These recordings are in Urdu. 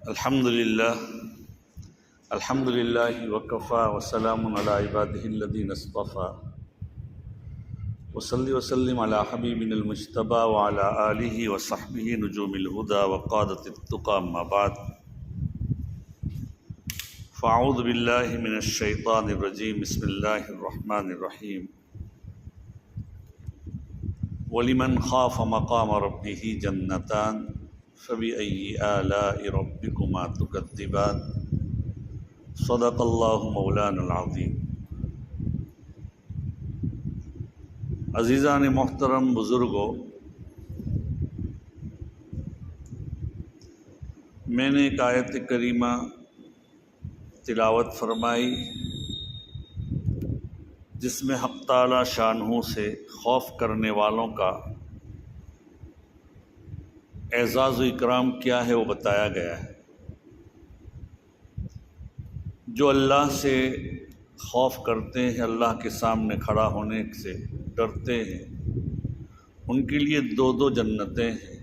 الحمد للہ وکفا وسلام علی عبادہ الذین اصطفیٰ وصلی وسلم علی حبیبنا المجتبی وعلی آلہ وصحبہ نجوم الہدی وقادۃ التقی اما بعد فاعوذ باللہ من الشیطان الرجیم بسم اللہ الرحمن الرحیم وَلِمَنْ خَافَ مَقَامَ رَبِّهِ جَنَّتَانِ فَبِأَيِّ آلَاءِ رَبِّكُمَا تُكَذِّبَانِ صدق اللہ مولانا العظیم۔ عزیزان محترم، بزرگوں، میں نے ایک آیت کریمہ تلاوت فرمائی جس میں حق تعالی شانہ سے خوف کرنے والوں کا اعزاز و اکرام کیا ہے وہ بتایا گیا ہے۔ جو اللہ سے خوف کرتے ہیں، اللہ کے سامنے کھڑا ہونے سے ڈرتے ہیں، ان کے لیے دو جنتیں ہیں۔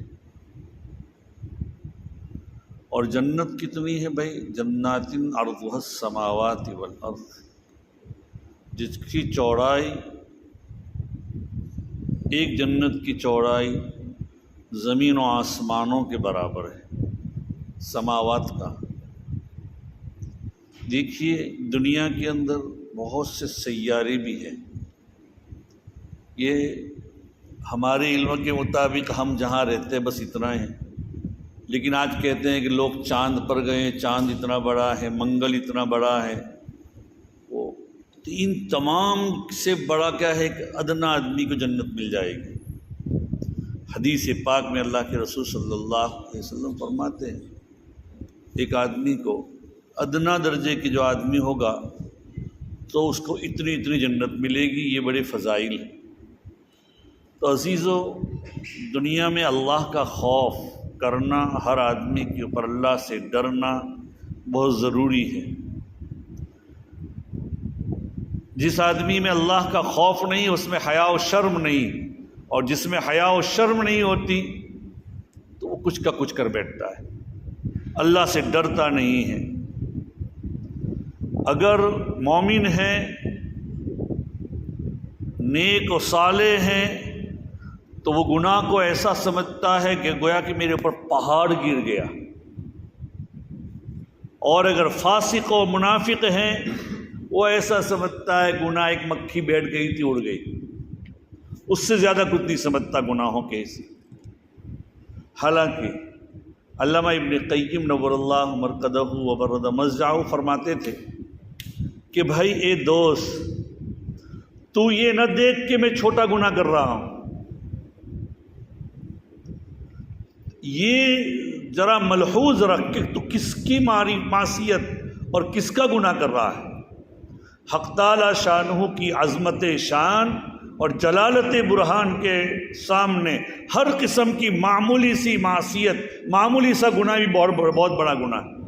اور جنت کتنی ہے بھائی؟ جنات عرضها السماوات والارض، جس کی چوڑائی، ایک جنت کی چوڑائی زمین و آسمانوں کے برابر ہے، سماوات کا۔ دیکھیے دنیا کے اندر بہت سے سیارے بھی ہیں، یہ ہمارے علم کے مطابق ہم جہاں رہتے ہیں بس اتنا ہے، لیکن آج کہتے ہیں کہ لوگ چاند پر گئے، چاند اتنا بڑا ہے، منگل اتنا بڑا ہے۔ وہ ان تمام سے بڑا کیا ہے کہ ادنا آدمی کو جنت مل جائے گی۔ حدیث پاک میں اللہ کے رسول صلی اللہ علیہ وسلم فرماتے ہیں ایک آدمی کو، ادنا درجے کے جو آدمی ہوگا تو اس کو اتنی جنت ملے گی۔ یہ بڑے فضائل ہیں۔ تو عزیزو، دنیا میں اللہ کا خوف کرنا، ہر آدمی کے اوپر اللہ سے ڈرنا بہت ضروری ہے۔ جس آدمی میں اللہ کا خوف نہیں، اس میں حیا و شرم نہیں، اور جس میں حیا و شرم نہیں ہوتی تو وہ کچھ کا کچھ کر بیٹھتا ہے، اللہ سے ڈرتا نہیں ہے۔ اگر مومن ہے، نیک و صالح ہیں، تو وہ گناہ کو ایسا سمجھتا ہے کہ گویا کہ میرے اوپر پہاڑ گر گیا۔ اور اگر فاسق و منافق ہیں، وہ ایسا سمجھتا ہے گناہ ایک مکھی بیٹھ گئی تھی، اڑ گئی، اس سے زیادہ کچھ نہیں سمجھتا گناہوں کے حصے۔ حالانکہ علامہ ابن قیم نور اللہ مرقدہ وبرد مضجعہ فرماتے تھے کہ بھائی اے دوست، تو یہ نہ دیکھ کہ میں چھوٹا گناہ کر رہا ہوں، یہ ذرا ملحوظ رکھ کہ تو کس کی معصیت اور کس کا گناہ کر رہا ہے۔ حق تعالی شانہ کی عظمت شان اور جلالت برہان کے سامنے ہر قسم کی معمولی سی معصیت، معمولی سا گناہ بھی بہت بڑا گناہ ہے۔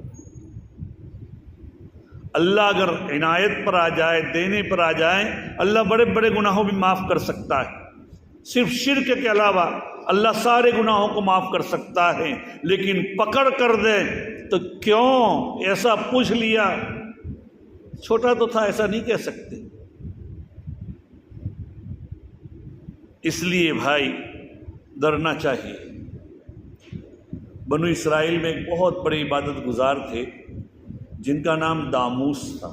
اللہ اگر عنایت پر آ جائے، دینے پر آ جائے، اللہ بڑے بڑے گناہوں بھی معاف کر سکتا ہے۔ صرف شرک کے علاوہ اللہ سارے گناہوں کو معاف کر سکتا ہے، لیکن پکڑ کر دے تو کیوں ایسا پوچھ لیا، چھوٹا تو تھا، ایسا نہیں کہہ سکتے۔ اس لیے بھائی ڈرنا چاہیے۔ بنو اسرائیل میں ایک بہت بڑے عبادت گزار تھے جن کا نام داموس تھا،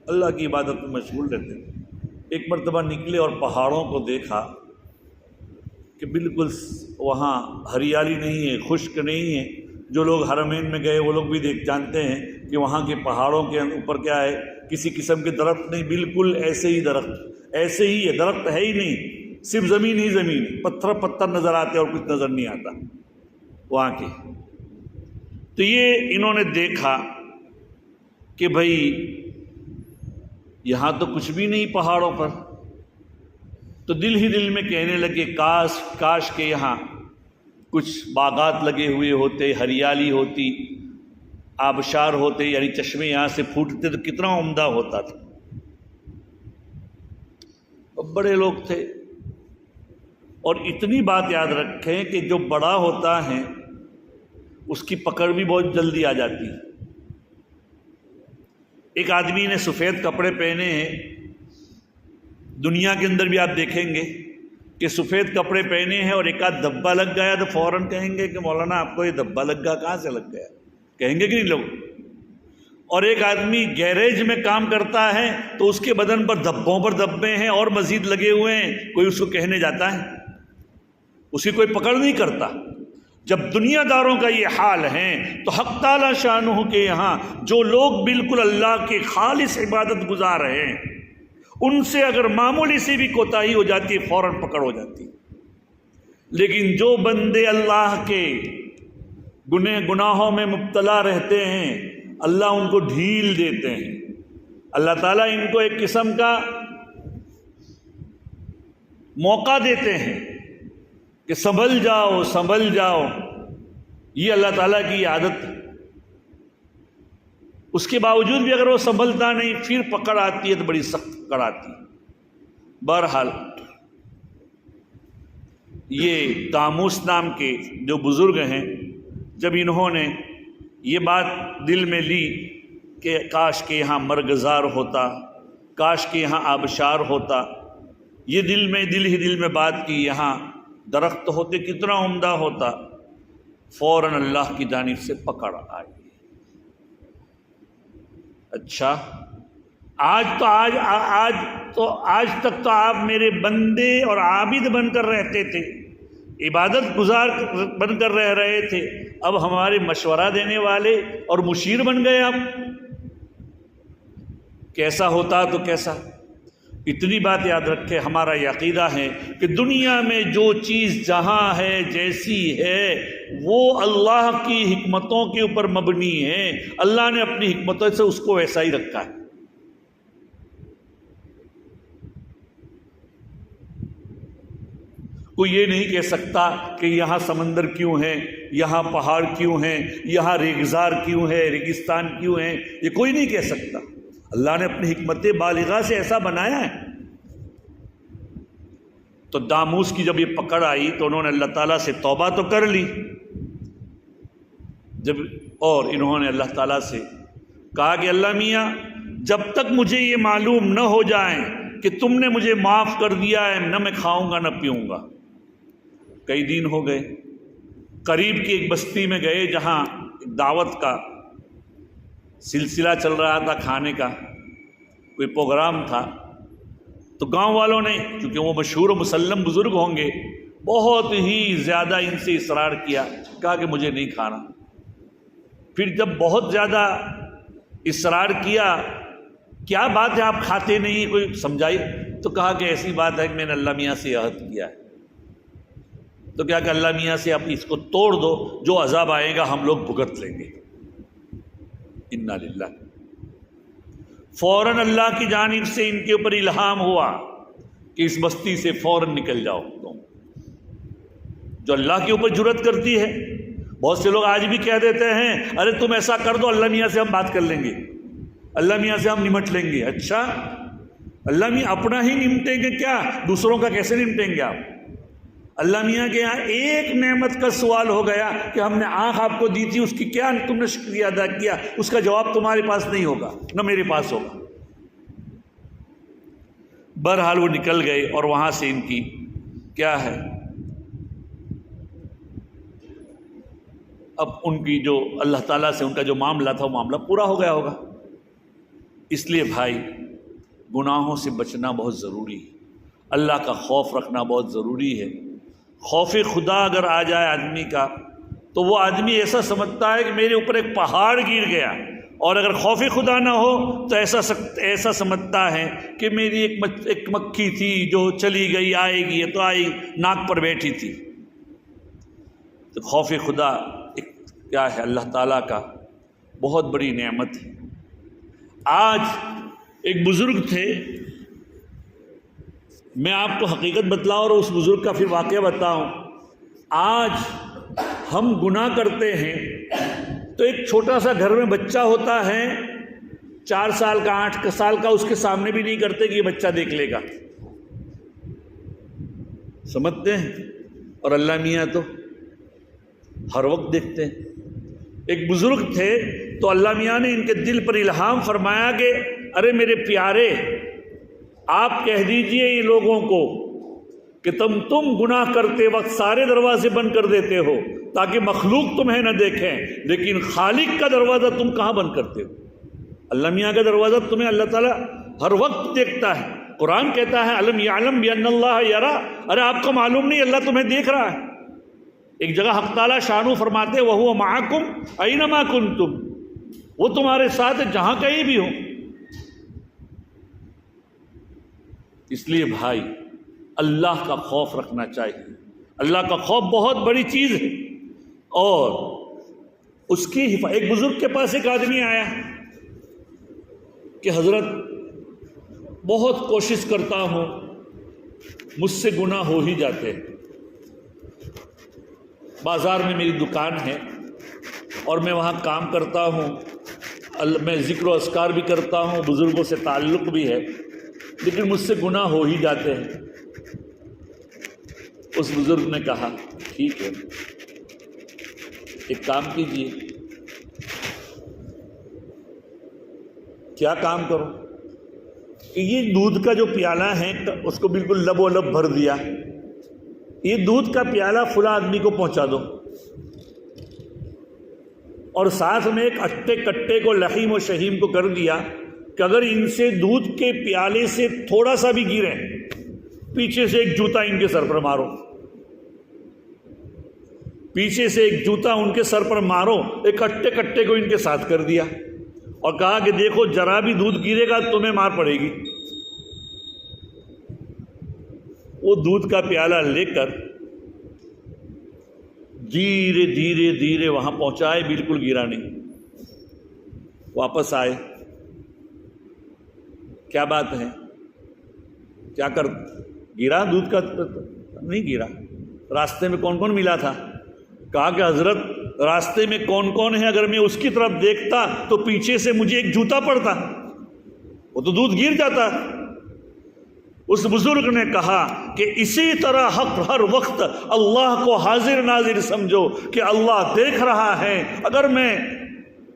اللہ کی عبادت میں مشغول رہتے تھے۔ ایک مرتبہ نکلے اور پہاڑوں کو دیکھا کہ بالکل وہاں ہریالی نہیں ہے، خشک نہیں ہے۔ جو لوگ حرمین میں گئے وہ لوگ بھی جانتے ہیں کہ وہاں کے پہاڑوں کے اوپر کیا ہے، کسی قسم کے درخت نہیں، بالکل ایسے ہی درخت، ایسے ہی ہے، درخت ہے ہی نہیں، صرف زمین ہی زمین، پتھر نظر آتے اور کچھ نظر نہیں آتا وہاں کے۔ تو یہ انہوں نے دیکھا کہ بھائی یہاں تو کچھ بھی نہیں پہاڑوں پر، تو دل ہی دل میں کہنے لگے کاش کہ یہاں کچھ باغات لگے ہوئے ہوتے، ہریالی ہوتی، آبشار ہوتے، یعنی چشمے یہاں سے پھوٹتے تو کتنا عمدہ ہوتا تھا۔ بڑے لوگ تھے، اور اتنی بات یاد رکھیں کہ جو بڑا ہوتا ہے اس کی پکڑ بھی بہت جلدی آ جاتی ہے۔ ایک آدمی نے سفید کپڑے پہنے ہیں، دنیا کے اندر بھی آپ دیکھیں گے کہ سفید کپڑے پہنے ہیں اور ایک آدھ دھبا لگ گیا تو فوراً کہیں گے کہ مولانا آپ کو یہ دھبا لگ گیا، کہاں سے لگ گیا؟ کہیں گے کہ نہیں لوگ؟ اور ایک آدمی گیریج میں کام کرتا ہے تو اس کے بدن پر دھبوں پر دھبے ہیں اور مزید لگے ہوئے ہیں، کوئی اس کو کہنے جاتا ہے؟ اس کی کوئی پکڑ نہیں کرتا۔ جب دنیا داروں کا یہ حال ہے تو حق تعالی شانہ کے یہاں جو لوگ بالکل اللہ کے خالص عبادت گزار ہیں، ان سے اگر معمولی سی بھی کوتاہی ہو جاتی ہے فوراً پکڑ ہو جاتی ہے۔ لیکن جو بندے اللہ کے گناہوں میں مبتلا رہتے ہیں، اللہ ان کو ڈھیل دیتے ہیں، اللہ تعالیٰ ان کو ایک قسم کا موقع دیتے ہیں کہ سنبھل جاؤ سنبھل جاؤ۔ یہ اللہ تعالیٰ کی عادت ہے۔ اس کے باوجود بھی اگر وہ سنبھلتا نہیں، پھر پکڑ آتی ہے تو بڑی سخت پکڑ آتی ہے۔ بہرحال یہ طاموس نام کے جو بزرگ ہیں، جب انہوں نے یہ بات دل میں لی کہ کاش کے یہاں مرغزار ہوتا، کاش کے یہاں آبشار ہوتا، یہ دل میں بات کی، یہاں درخت ہوتے کتنا عمدہ ہوتا، فوراً اللہ کی جانب سے پکڑ آئی۔ اچھا، آج تک تو آپ میرے بندے اور عابد بن کر رہتے تھے، عبادت گزار بن کر رہ رہے تھے، اب ہمارے مشورہ دینے والے اور مشیر بن گئے آپ؟ کیسا ہوتا تو کیسا؟ اتنی بات یاد رکھے، ہمارا یہ عقیدہ ہے کہ دنیا میں جو چیز جہاں ہے جیسی ہے وہ اللہ کی حکمتوں کے اوپر مبنی ہے، اللہ نے اپنی حکمتوں سے اس کو ویسا ہی رکھا ہے۔ کوئی یہ نہیں کہہ سکتا کہ یہاں سمندر کیوں ہے، یہاں پہاڑ کیوں ہیں، یہاں ریگزار کیوں ہے، ریگستان کیوں ہیں، یہ کوئی نہیں کہہ سکتا۔ اللہ نے اپنی حکمت بالغہ سے ایسا بنایا ہے۔ تو داموس کی جب یہ پکڑ آئی تو انہوں نے اللہ تعالیٰ سے توبہ تو کر لی، اور انہوں نے اللہ تعالیٰ سے کہا کہ اللہ میاں، جب تک مجھے یہ معلوم نہ ہو جائے کہ تم نے مجھے معاف کر دیا ہے، نہ میں کھاؤں گا نہ پیوں گا۔ کئی دن ہو گئے، قریب کی ایک بستی میں گئے جہاں دعوت کا سلسلہ چل رہا تھا، کھانے کا کوئی پروگرام تھا، تو گاؤں والوں نے، چونکہ وہ مشہور و مسلم بزرگ ہوں گے، بہت ہی زیادہ ان سے اصرار کیا، کہا کہ مجھے نہیں کھانا۔ پھر جب بہت زیادہ اصرار کیا بات ہے آپ کھاتے نہیں، کوئی سمجھائی؟ تو کہا کہ ایسی بات ہے کہ میں نے اللہ میاں سے عہد کیا ہے۔ تو کیا کہ اللہ میاں سے آپ اس کو توڑ دو، جو عذاب آئے گا ہم لوگ بھگت لیں گے۔ انا للہ۔ فوراً اللہ کی جانب سے ان کے اوپر الہام ہوا کہ اس بستی سے فوراً نکل جاؤ تم۔ جو اللہ کے اوپر جرأت کرتی ہے، بہت سے لوگ آج بھی کہہ دیتے ہیں ارے تم ایسا کر دو، اللہ میاں سے ہم بات کر لیں گے، اللہ میاں سے ہم نمٹ لیں گے۔ اچھا، اللہ میاں اپنا ہی نمٹیں گے کیا؟ دوسروں کا کیسے نمٹیں گے آپ؟ اللہ میاں کے یہاں ایک نعمت کا سوال ہو گیا کہ ہم نے آنکھ آپ کو دی تھی، اس کی کیا تم نے شکریہ ادا کیا؟ اس کا جواب تمہارے پاس نہیں ہوگا، نہ میرے پاس ہوگا۔ بہرحال وہ نکل گئے اور وہاں سے ان کی کیا ہے، اب ان کی جو اللہ تعالیٰ سے ان کا جو معاملہ تھا وہ معاملہ پورا ہو گیا ہوگا۔ اس لیے بھائی، گناہوں سے بچنا بہت ضروری ہے، اللہ کا خوف رکھنا بہت ضروری ہے۔ خوف خدا اگر آ جائے آدمی کا تو وہ آدمی ایسا سمجھتا ہے کہ میرے اوپر ایک پہاڑ گر گیا، اور اگر خوف خدا نہ ہو تو ایسا سمجھتا ہے کہ میری ایک مکھی تھی جو چلی گئی، آئے گی تو آئی، ناک پر بیٹھی تھی۔ تو خوف خدا ایک کیا ہے، اللہ تعالیٰ کا بہت بڑی نعمت ہے۔ آج ایک بزرگ تھے، میں آپ کو حقیقت بتلاؤں اور اس بزرگ کا پھر واقعہ بتاؤں۔ آج ہم گناہ کرتے ہیں تو ایک چھوٹا سا گھر میں بچہ ہوتا ہے، 4 سال کا 8 سال کا، اس کے سامنے بھی نہیں کرتے کہ یہ بچہ دیکھ لے گا، سمجھتے ہیں؟ اور اللہ میاں تو ہر وقت دیکھتے ہیں۔ ایک بزرگ تھے تو اللہ میاں نے ان کے دل پر الہام فرمایا کہ ارے میرے پیارے، آپ کہہ دیجئے ان لوگوں کو کہ تم گناہ کرتے وقت سارے دروازے بند کر دیتے ہو تاکہ مخلوق تمہیں نہ دیکھیں، لیکن خالق کا دروازہ تم کہاں بند کرتے ہو؟ اللہ میاں کا دروازہ تمہیں اللہ تعالیٰ ہر وقت دیکھتا ہے۔ قرآن کہتا ہے الم یعلم بان اللہ یرا، ارے آپ کو معلوم نہیں اللہ تمہیں دیکھ رہا ہے۔ ایک جگہ حق تعالیٰ شانو فرماتے وَهُوَ مَعَكُمْ أَيْنَمَا كُنْتُمْ، وہ تمہارے ساتھ جہاں کہیں بھی ہو۔ اس لیے بھائی اللہ کا خوف رکھنا چاہیے۔ اللہ کا خوف بہت بڑی چیز ہے، اور اس کی ایک بزرگ کے پاس ایک آدمی آیا کہ حضرت بہت کوشش کرتا ہوں، مجھ سے گناہ ہو ہی جاتے ہیں، بازار میں میری دکان ہے اور میں وہاں کام کرتا ہوں، میں ذکر و اذکار بھی کرتا ہوں، بزرگوں سے تعلق بھی ہے، لیکن مجھ سے گناہ ہو ہی جاتے ہیں۔ اس بزرگ نے کہا ٹھیک ہے، ایک کام کیجیے۔ کیا کام کرو؟ کہ یہ دودھ کا جو پیالہ ہے اس کو بالکل لب و لب بھر دیا، یہ دودھ کا پیالہ فلاں آدمی کو پہنچا دو، اور ساتھ میں ایک اٹے کٹے کو لحیم و شہیم کو کر دیا کہ اگر ان سے دودھ کے پیالے سے تھوڑا سا بھی گرے پیچھے سے ایک جوتا ان کے سر پر مارو، پیچھے سے ایک جوتا ان کے سر پر مارو۔ ایک اٹے کٹے کو ان کے ساتھ کر دیا اور کہا کہ دیکھو ذرا بھی دودھ گرے گا تمہیں مار پڑے گی۔ وہ دودھ کا پیالہ لے کر دھیرے دھیرے دھیرے وہاں پہنچائے، بالکل گرا نہیں۔ واپس آئے، کیا بات ہے، کیا کر گرا؟ دودھ کا نہیں گرا۔ راستے میں کون کون ملا تھا؟ کہا کہ حضرت راستے میں کون کون ہے، اگر میں اس کی طرف دیکھتا تو پیچھے سے مجھے ایک جوتا پڑتا، وہ تو دودھ گر جاتا۔ اس بزرگ نے کہا کہ اسی طرح حق ہر وقت اللہ کو حاضر ناظر سمجھو کہ اللہ دیکھ رہا ہے۔ اگر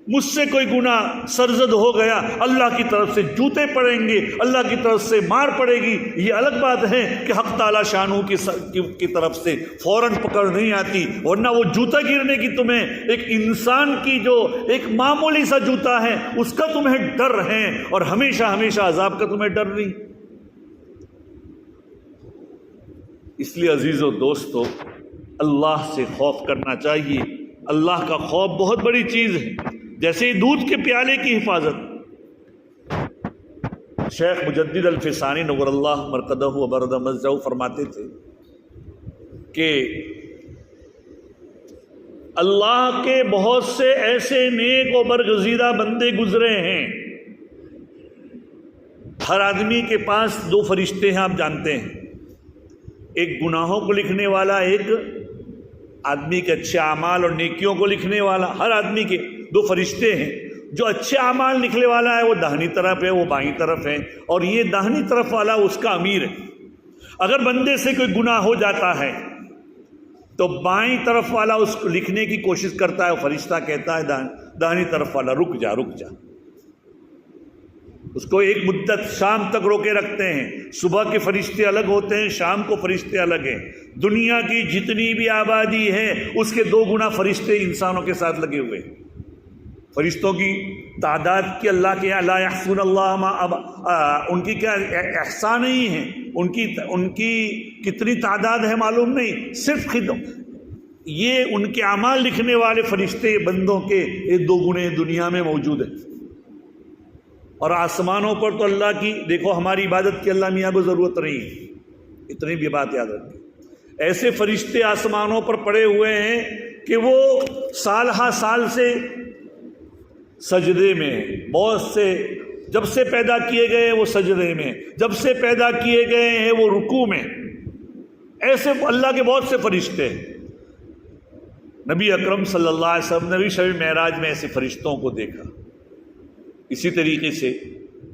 مجھ سے کوئی گناہ سرزد ہو گیا، اللہ کی طرف سے جوتے پڑیں گے، اللہ کی طرف سے مار پڑے گی۔ یہ الگ بات ہے کہ حق تعالی شانو کی طرف سے فوراً پکڑ نہیں آتی، ورنہ وہ جوتا گرنے کی تمہیں ایک انسان کی جو ایک معمولی سا جوتا ہے اس کا تمہیں ڈر ہے، اور ہمیشہ ہمیشہ عذاب کا تمہیں ڈر نہیں۔ اس لیے عزیزو دوستو، اللہ سے خوف کرنا چاہیے۔ اللہ کا خوف بہت بڑی چیز ہے، جیسے دودھ کے پیالے کی حفاظت۔ شیخ مجدد الفسانی نور اللہ مرقدہ وبرد مزہ فرماتے تھے کہ اللہ کے بہت سے ایسے نیک و برگزیدہ بندے گزرے ہیں۔ ہر آدمی کے پاس دو فرشتے ہیں، آپ جانتے ہیں، ایک گناہوں کو لکھنے والا، ایک آدمی کے اچھے اعمال اور نیکیوں کو لکھنے والا۔ ہر آدمی کے دو فرشتے ہیں۔ جو اچھے اعمال لکھنے والا ہے وہ داہنی طرف ہے، وہ بائیں طرف ہے، اور یہ داہنی طرف والا اس کا امیر ہے۔ اگر بندے سے کوئی گناہ ہو جاتا ہے تو بائیں طرف والا اس کو لکھنے کی کوشش کرتا ہے، فرشتہ کہتا ہے داہنی طرف والا رک جا رک جا۔ اس کو ایک مدت شام تک روکے رکھتے ہیں۔ صبح کے فرشتے الگ ہوتے ہیں، شام کو فرشتے الگ ہیں۔ دنیا کی جتنی بھی آبادی ہے اس کے 2 گنا فرشتے انسانوں کے ساتھ لگے ہوئے ہیں۔ فرشتوں کی تعداد کی اللہ کے لا یحصون اللہ ما ان کی کیا احسان نہیں ہے، ان کی کتنی تعداد ہے معلوم نہیں، صرف یہ ان کے اعمال لکھنے والے فرشتے بندوں کے 2 گنے دنیا میں موجود ہیں۔ اور آسمانوں پر تو اللہ کی، دیکھو ہماری عبادت کی اللہ میاں کو ضرورت نہیں ہے، اتنی بھی بات یاد رکھیں۔ ایسے فرشتے آسمانوں پر پڑے ہوئے ہیں کہ وہ سال ہا سال سے سجدے میں، بہت سے جب سے پیدا کیے گئے وہ سجدے میں، جب سے پیدا کیے گئے ہیں وہ رکوع میں۔ ایسے اللہ کے بہت سے فرشتے ہیں۔ نبی اکرم صلی اللہ علیہ وسلم نے بھی شب معراج میں ایسے فرشتوں کو دیکھا۔ اسی طریقے سے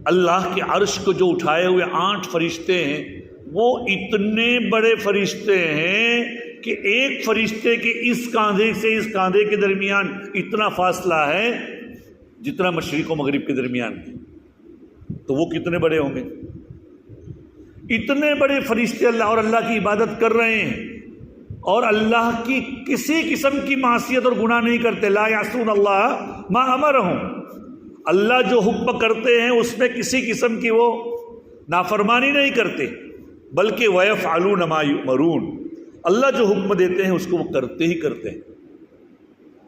اللہ کے عرش کو جو اٹھائے ہوئے 8 فرشتے ہیں، وہ اتنے بڑے فرشتے ہیں کہ ایک فرشتے کے اس کاندھے سے اس کاندھے کے درمیان اتنا فاصلہ ہے جتنا مشرق و مغرب کے درمیان ہے، تو وہ کتنے بڑے ہوں گے؟ اتنے بڑے فرشتے اللہ اور اللہ کی عبادت کر رہے ہیں اور اللہ کی کسی قسم کی معصیت اور گناہ نہیں کرتے۔ لا یعصون اللہ ما امرہم، اللہ جو حکم کرتے ہیں اس میں کسی قسم کی وہ نافرمانی نہیں کرتے، بلکہ وَيَفْعَلُونَ مَا يُؤْمَرُونَ، اللہ جو حکم دیتے ہیں اس کو وہ کرتے ہی کرتے ہیں۔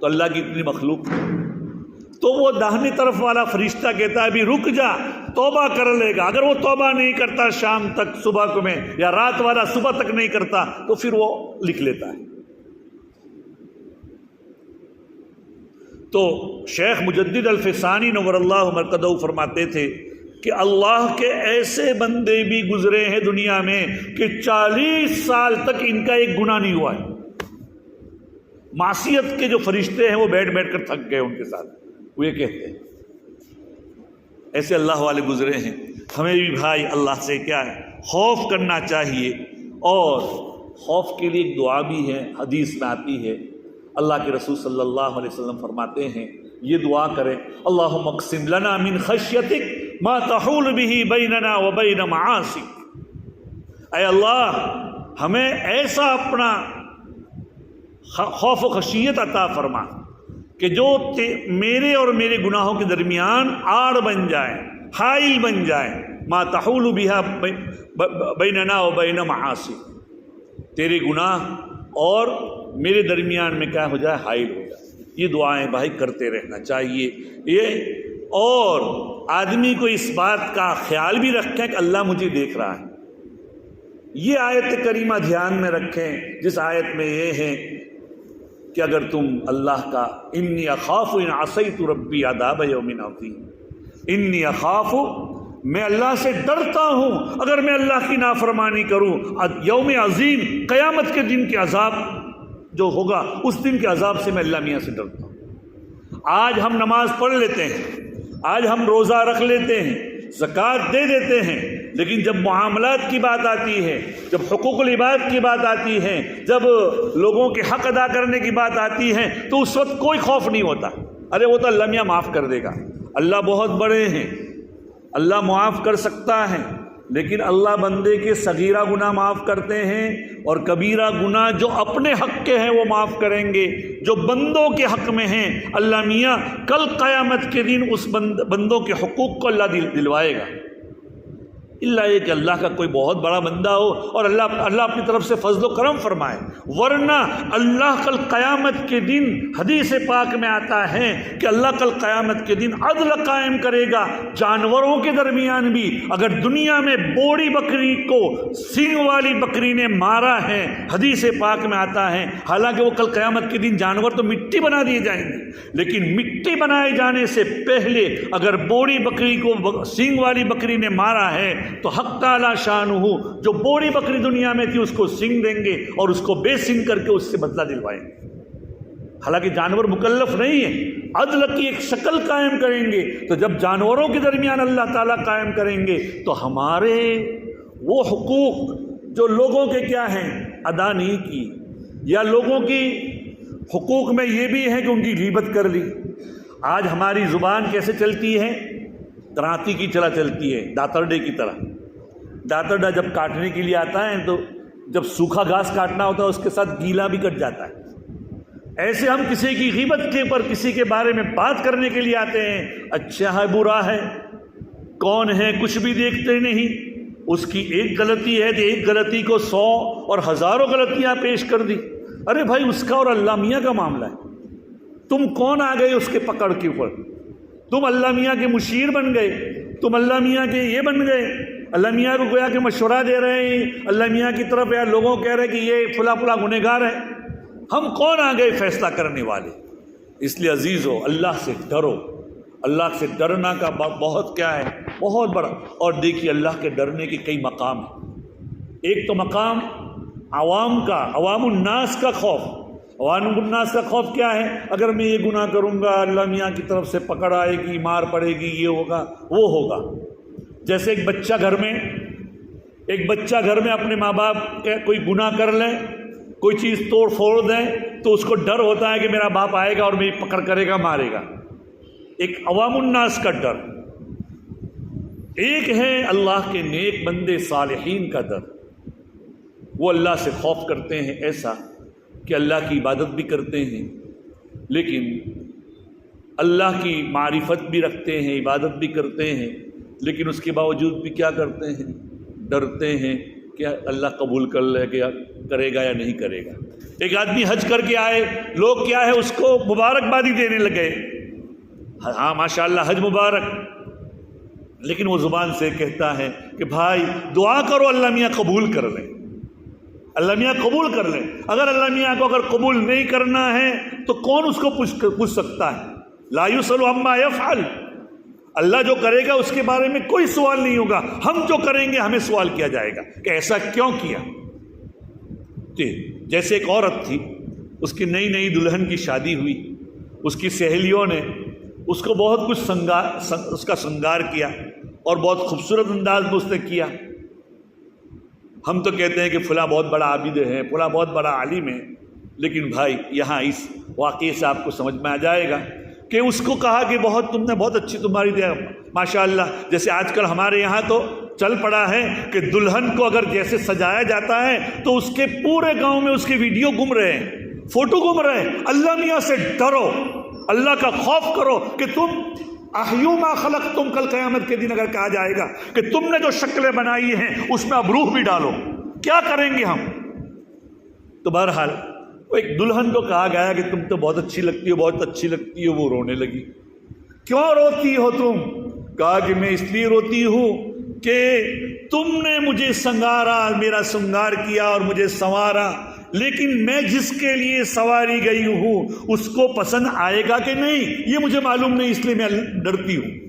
تو اللہ کی اتنی مخلوق، تو وہ داہنی طرف والا فرشتہ کہتا ہے ابھی رک جا، توبہ کر لے گا۔ اگر وہ توبہ نہیں کرتا شام تک، صبح کو میں، یا رات والا صبح تک نہیں کرتا، تو پھر وہ لکھ لیتا ہے۔ تو شیخ مجدد الفسانی نور اللہ مرقدہ فرماتے تھے کہ اللہ کے ایسے بندے بھی گزرے ہیں دنیا میں کہ 40 سال تک ان کا ایک گناہ نہیں ہوا ہے۔ معصیت کے جو فرشتے ہیں وہ بیٹھ بیٹھ کر تھک گئے ان کے ساتھ، وہ یہ کہتے ہیں ایسے اللہ والے گزرے ہیں۔ ہمیں بھی بھائی اللہ سے کیا ہے، خوف کرنا چاہیے، اور خوف کے لیے ایک دعا بھی ہے، حدیث میں آتی ہے، اللہ کے رسول صلی اللہ علیہ وسلم فرماتے ہیں یہ دعا کریں، اللہم اقسم لنا من خشیتک ما تحول به بیننا وبین معاصیک، اے اللہ ہمیں ایسا اپنا خوف و خشیت عطا فرما کہ جو میرے اور میرے گناہوں کے درمیان آڑ بن جائے، حائل بن جائے، ما تحول بها بیننا وبین معاصیک، تیرے گناہ اور میرے درمیان میں کیا ہو جائے، حائل ہو جائے۔ یہ دعائیں بھائی کرتے رہنا چاہیے یہ، اور آدمی کو اس بات کا خیال بھی رکھیں کہ اللہ مجھے دیکھ رہا ہے۔ یہ آیت کریمہ دھیان میں رکھیں جس آیت میں یہ ہے کہ اگر تم اللہ کا انی اخاف ان عصیت ربی عذاب یوم عظیم، انی اخاف، میں اللہ سے ڈرتا ہوں اگر میں اللہ کی نافرمانی کروں، یوم عظیم، قیامت کے دن کے عذاب جو ہوگا اس دن کے عذاب سے میں اللہ میاں سے ڈرتا ہوں۔ آج ہم نماز پڑھ لیتے ہیں، آج ہم روزہ رکھ لیتے ہیں، زکوٰۃ دے دیتے ہیں، لیکن جب معاملات کی بات آتی ہے، جب حقوق العباد کی بات آتی ہے، جب لوگوں کے حق ادا کرنے کی بات آتی ہے، تو اس وقت کوئی خوف نہیں ہوتا۔ ارے وہ تو اللہ میاں معاف کر دے گا، اللہ بہت بڑے ہیں، اللہ معاف کر سکتا ہے، لیکن اللہ بندے کے صغیرہ گناہ معاف کرتے ہیں، اور کبیرہ گناہ جو اپنے حق کے ہیں وہ معاف کریں گے، جو بندوں کے حق میں ہیں اللہ میاں کل قیامت کے دن اس بندوں کے حقوق کو اللہ دلوائے گا، اللہ یہ کہ اللہ کا کوئی بہت بڑا بندہ ہو اور اللہ اپنی طرف سے فضل و کرم فرمائے، ورنہ اللہ کل قیامت کے دن حدیث پاک میں آتا ہے کہ اللہ کل قیامت کے دن عدل قائم کرے گا جانوروں کے درمیان بھی۔ اگر دنیا میں بوڑی بکری کو سینگ والی بکری نے مارا ہے، حدیث پاک میں آتا ہے، حالانکہ وہ کل قیامت کے دن جانور تو مٹی بنا دیے جائیں گے، لیکن مٹی بنائے جانے سے پہلے اگر بوڑی بکری کو سینگ والی بکری نے مارا ہے تو حق تعالی شانہ جو بوڑی بکری دنیا میں تھی اس کو سنگ دیں گے اور اس کو بے سنگ کر کے اس سے بدلہ دلوائیں گے۔ حالانکہ جانور مکلف نہیں ہے، عدل کی ایک شکل قائم کریں گے، تو جب جانوروں کے درمیان اللہ تعالیٰ قائم کریں گے تو ہمارے وہ حقوق جو لوگوں کے کیا ہیں ادا نہیں کی، یا لوگوں کی حقوق میں یہ بھی ہے کہ ان کی غیبت کر لی۔ آج ہماری زبان کیسے چلتی ہے، کرانتی کی طرح چلتی ہے، داترڈے کی طرح۔ داترڈا جب کاٹنے کے لیے آتا ہے تو جب سوکھا گھاس کاٹنا ہوتا ہے اس کے ساتھ گیلا بھی کٹ جاتا ہے۔ ایسے ہم کسی کی غیبت کے اوپر کسی کے بارے میں بات کرنے کے لیے آتے ہیں، اچھا ہے برا ہے، کون ہے کچھ بھی دیکھتے نہیں، اس کی ایک غلطی ہے تو ایک غلطی کو 100 اور ہزاروں غلطیاں پیش کر دی۔ ارے بھائی اس کا اور اللہ میاں کا معاملہ ہے، تم کون آ گئے اس کے پکڑ کے اوپر؟ تم اللہ میاں کے مشیر بن گئے، تم اللہ میاں کے یہ بن گئے، اللہ میاں کو گویا کہ مشورہ دے رہے ہیں، اللہ میاں کی طرف یا لوگوں کہہ رہے ہیں کہ یہ فلاں فلاں گنہگار ہے۔ ہم کون آ گئے فیصلہ کرنے والے؟ اس لیے عزیزو اللہ سے ڈرو، اللہ سے ڈرنا کا بہت کیا ہے، بہت بڑا۔ اور دیکھیے اللہ کے ڈرنے کے کئی مقام ہیں۔ ایک تو مقام عوام کا، عوام الناس کا خوف۔ عوام الناس کا خوف کیا ہے؟ اگر میں یہ گناہ کروں گا اللہ میاں کی طرف سے پکڑ آئے گی، مار پڑے گی، یہ ہوگا وہ ہوگا۔ جیسے ایک بچہ گھر میں اپنے ماں باپ کوئی گناہ کر لیں، کوئی چیز توڑ پھوڑ دیں تو اس کو ڈر ہوتا ہے کہ میرا باپ آئے گا اور میری پکڑ کرے گا، مارے گا، ایک عوام الناس کا ڈر۔ ایک ہے اللہ کے نیک بندے صالحین کا ڈر، وہ اللہ سے خوف کرتے ہیں ایسا کہ اللہ کی عبادت بھی کرتے ہیں، لیکن اللہ کی معرفت بھی رکھتے ہیں، عبادت بھی کرتے ہیں، لیکن اس کے باوجود بھی کیا کرتے ہیں؟ ڈرتے ہیں کہ اللہ قبول کرے گا یا نہیں کرے گا۔ ایک آدمی حج کر کے آئے، لوگ کیا ہے اس کو مبارکبادی دینے لگے، ہاں ماشاءاللہ حج مبارک، لیکن وہ زبان سے کہتا ہے کہ بھائی دعا کرو اللہ میاں قبول کر لیں، اللہ میاں قبول کر لیں۔ اگر اللہ میاں کو اگر قبول نہیں کرنا ہے تو کون اس کو پوچھ سکتا ہے؟ لا یسأل عما یفعل، اللہ جو کرے گا اس کے بارے میں کوئی سوال نہیں ہوگا، ہم جو کریں گے ہمیں سوال کیا جائے گا کہ ایسا کیوں کیا۔ جیسے ایک عورت تھی، اس کی نئی نئی دلہن کی شادی ہوئی، اس کی سہیلیوں نے اس کو بہت کچھ اس کا سنگار کیا اور بہت خوبصورت انداز میں اس نے کیا۔ ہم تو کہتے ہیں کہ فلاں بہت بڑا عابد ہے، فلاں بہت بڑا عالم ہے، لیکن بھائی یہاں اس واقعے سے آپ کو سمجھ میں آ جائے گا کہ اس کو کہا کہ تم نے بہت اچھی تمہاری ماشاءاللہ، جیسے آج کل ہمارے یہاں تو چل پڑا ہے کہ دلہن کو اگر جیسے سجایا جاتا ہے تو اس کے پورے گاؤں میں اس کے ویڈیو گھوم رہے ہیں، فوٹو گھوم رہے ہیں۔ اللہ میاں سے ڈرو، اللہ کا خوف کرو کہ تم احیوا ما خلقتم، کل قیامت کے دن اگر کہا جائے گا کہ تم نے جو شکلیں بنائی ہیں اس میں اب روح بھی ڈالو، کیا کریں گے ہم؟ تو بہرحال وہ ایک دلہن کو کہا گیا کہ تم تو بہت اچھی لگتی ہو، بہت اچھی لگتی ہو۔ وہ رونے لگی۔ کیوں روتی ہو تم؟ کہا کہ میں اس لیے روتی ہوں کہ تم نے مجھے سنگارا، میرا سنگار کیا اور مجھے سنوارا، لیکن میں جس کے لیے سواری گئی ہوں اس کو پسند آئے گا کہ نہیں یہ مجھے معلوم نہیں، اس لیے میں ڈرتی ہوں۔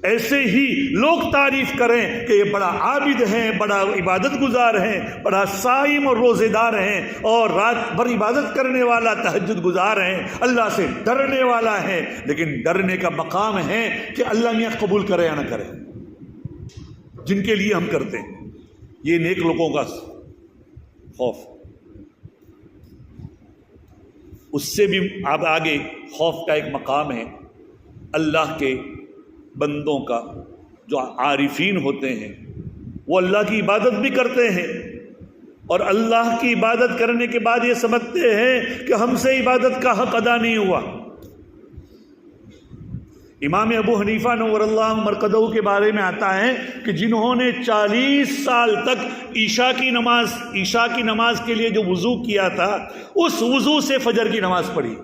ایسے ہی لوگ تعریف کریں کہ یہ بڑا عابد ہیں، بڑا عبادت گزار ہیں، بڑا صائم اور روزے دار ہیں، اور رات بھر عبادت کرنے والا، تہجد گزار ہیں، اللہ سے ڈرنے والا ہے، لیکن ڈرنے کا مقام ہے کہ اللہ میاں قبول کرے یا نہ کرے، جن کے لیے ہم کرتے ہیں۔ یہ نیک لوگوں کا خوف، اس سے بھی اب آگے خوف کا ایک مقام ہے اللہ کے بندوں کا، جو عارفین ہوتے ہیں وہ اللہ کی عبادت بھی کرتے ہیں، اور اللہ کی عبادت کرنے کے بعد یہ سمجھتے ہیں کہ ہم سے عبادت کا حق ادا نہیں ہوا۔ امام ابو حنیفہ نور اللہ مرقدہ کے بارے میں آتا ہے کہ جنہوں نے 40 سال تک عشاء کی نماز کے لیے جو وضو کیا تھا، اس وضو سے فجر کی نماز پڑھی۔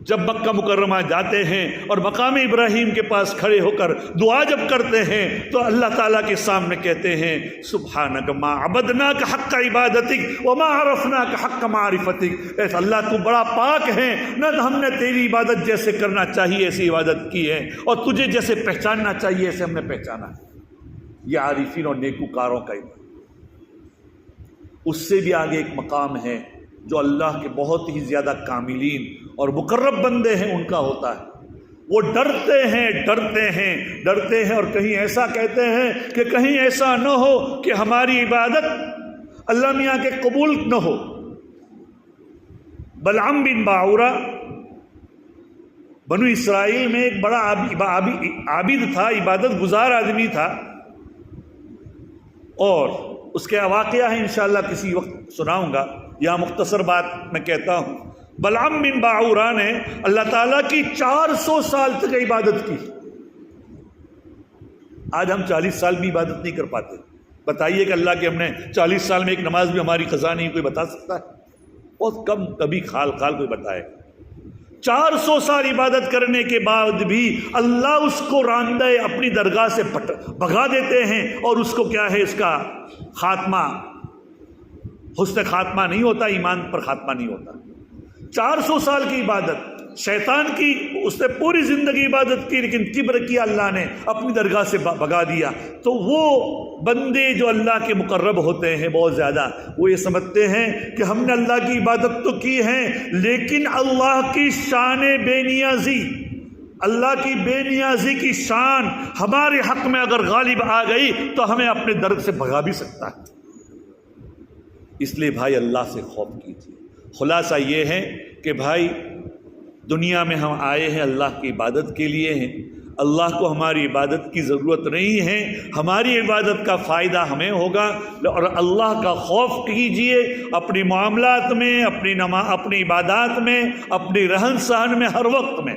جب مکہ مکرمہ جاتے ہیں اور مقام ابراہیم کے پاس کھڑے ہو کر دعا جب کرتے ہیں تو اللہ تعالیٰ کے سامنے کہتے ہیں سبحانک ما عبدناک حق عبادتک وما عرفناک حق معرفتک، اے اللہ تو بڑا پاک ہے، نہ ہم نے تیری عبادت جیسے کرنا چاہیے ایسی عبادت کی ہے، اور تجھے جیسے پہچاننا چاہیے ایسے ہم نے پہچانا ہے۔ یہ عارفین اور نیکوکاروں کا عبادت۔ اس سے بھی آگے ایک مقام ہے جو اللہ کے بہت ہی زیادہ کاملین اور مقرب بندے ہیں ان کا ہوتا ہے۔ وہ ڈرتے ہیں اور کہیں ایسا کہتے ہیں کہ کہیں ایسا نہ ہو کہ ہماری عبادت اللہ میاں کے قبول نہ ہو۔ بلعام بن باعورہ بنو اسرائیل میں ایک بڑا عابد تھا، عبادت گزار آدمی تھا، اور اس کے واقعہ ہے انشاءاللہ کسی وقت سناؤں گا، یہاں مختصر بات میں کہتا ہوں۔ بلعام بن باعورہ نے اللہ تعالیٰ کی 400 سال تک عبادت کی۔ آج ہم 40 سال بھی عبادت نہیں کر پاتے۔ بتائیے کہ اللہ کے ہم نے 40 سال میں ایک نماز بھی ہماری قضا نہیں، کوئی بتا سکتا ہے؟ بہت کم، کبھی خال کوئی بتائے۔ 400 سال عبادت کرنے کے بعد بھی اللہ اس کو راندہ اپنی درگاہ سے بھگا دیتے ہیں، اور اس کو کیا ہے، اس کا خاتمہ حسن خاتمہ نہیں ہوتا، ایمان پر خاتمہ نہیں ہوتا۔ 400 سال کی عبادت، شیطان کی اس نے پوری زندگی عبادت کی، لیکن کبر کیا، اللہ نے اپنی درگاہ سے بھگا دیا۔ تو وہ بندے جو اللہ کے مقرب ہوتے ہیں بہت زیادہ، وہ یہ سمجھتے ہیں کہ ہم نے اللہ کی عبادت تو کی ہے، لیکن اللہ کی شان بے نیازی، اللہ کی بے نیازی کی شان ہمارے حق میں اگر غالب آ گئی تو ہمیں اپنے در سے بھگا بھی سکتا ہے۔ اس لیے بھائی اللہ سے خوف کیجیے۔ خلاصہ یہ ہے کہ بھائی دنیا میں ہم آئے ہیں اللہ کی عبادت کے لیے ہیں، اللہ کو ہماری عبادت کی ضرورت نہیں ہے، ہماری عبادت کا فائدہ ہمیں ہوگا، اور اللہ کا خوف کیجیے اپنی معاملات میں، اپنی عبادات میں، اپنی رہن سہن میں، ہر وقت میں۔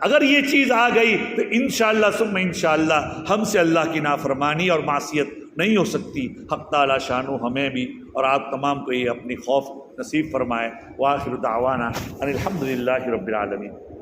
اگر یہ چیز آ گئی تو انشاءاللہ ثم انشاءاللہ ہم سے اللہ کی نافرمانی اور معصیت نہیں ہو سکتی۔ حق تعالی شانو ہمیں بھی اور آپ تمام کو یہ اپنی خوف نصیب فرمائے۔ وآخر دعوانا ان الحمد للہ رب العالمین۔